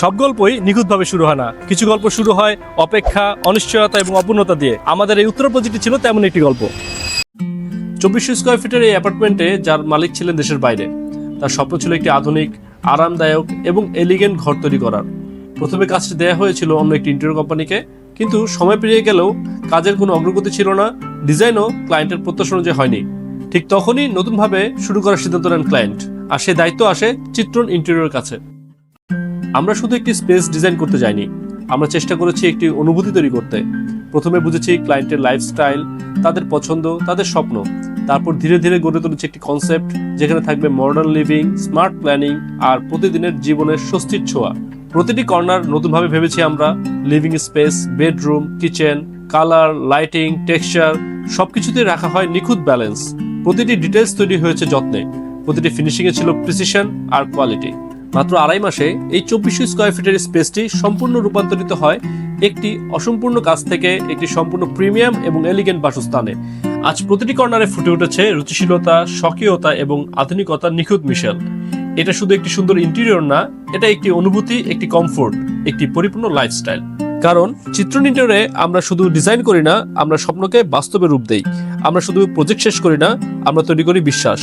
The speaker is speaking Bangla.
সব গল্পই নিখুঁতভাবে শুরু হয় না, কিছু গল্প শুরু হয় অপেক্ষা, অনিশ্চয়তা এবং অপূর্ণতা দিয়ে। আমাদের এই উত্তরা প্রজেক্টটি ছিল তেমন একটি গল্প। 2400 স্কয়ার ফিটের এই অ্যাপার্টমেন্টে যার মালিক ছিলেন দেশের বাইরে, তার স্বপ্ন ছিল একটি আধুনিক, আরামদায়ক এবং এলিগেন্ট ঘর তৈরি করার। প্রথমে কাজটি দেওয়া হয়েছিল অন্য একটি ইন্টেরিয়র কোম্পানিকে, কিন্তু সময় পেরিয়ে গেলেও কাজের কোনো অগ্রগতি ছিল না, ডিজাইনও ক্লায়েন্টের প্রত্যাশা অনুযায়ী হয়নি। ঠিক তখনই নতুনভাবে শুরু করার সিদ্ধান্ত নেন ক্লায়েন্ট, আর সেই দায়িত্ব আসে চিত্রণ ইন্টেরিয়রের কাছে। আমরা শুধু একটি স্পেস ডিজাইন করতে যাইনি, আমরা চেষ্টা করেছি একটি অনুভূতি তৈরি করতে। প্রথমে বুঝেছি ক্লায়েন্টের লাইফস্টাইল, তাদের পছন্দ, তাদের স্বপ্ন। তারপর ধীরে ধীরে গড়ে তুলেছি একটি কনসেপ্ট যেখানে থাকবে মডার্ন লিভিং, স্মার্ট প্ল্যানিং আর প্রতিদিনের জীবনের স্বস্তির ছোঁয়া। প্রতিটি কর্নার নতুনভাবে ভেবেছি আমরা, living space, bedroom, kitchen, colour, lighting, texture সবকিছুতেই রাখা হয় নিখুঁত ব্যালেন্স। প্রতিটি ডিটেলস তৈরি হয়েছে যত্নে, প্রতিটি ফিনিশিংয়ে ছিল প্রিসিশন আর কোয়ালিটি। মাত্র 2.5 মাসে এই 2400 স্কয়ার ফিটের স্পেসটি সম্পূর্ণ রূপান্তরিত হয় একটি অসম্পূর্ণ কাজ থেকে একটি সম্পূর্ণ প্রিমিয়াম এবং এলিগেন্ট বাসস্থানে। আজ প্রতিটি কর্নারে ফুটে উঠেছে রুচিশীলতা, স্বকীয়তা এবং আধুনিকতার নিখুঁত মিশেল। এটা শুধু একটি সুন্দর ইন্টেরিয়র না, এটা একটি অনুভূতি, একটি কমফোর্ট, একটি পরিপূর্ণ লাইফস্টাইল। কারণ চিত্রণ ইন্টেরিয়রে আমরা শুধু ডিজাইন করি না, আমরা স্বপ্নকে বাস্তবে রূপ দেই। আমরা শুধু প্রজেক্ট শেষ করি না, আমরা তৈরি করি বিশ্বাস।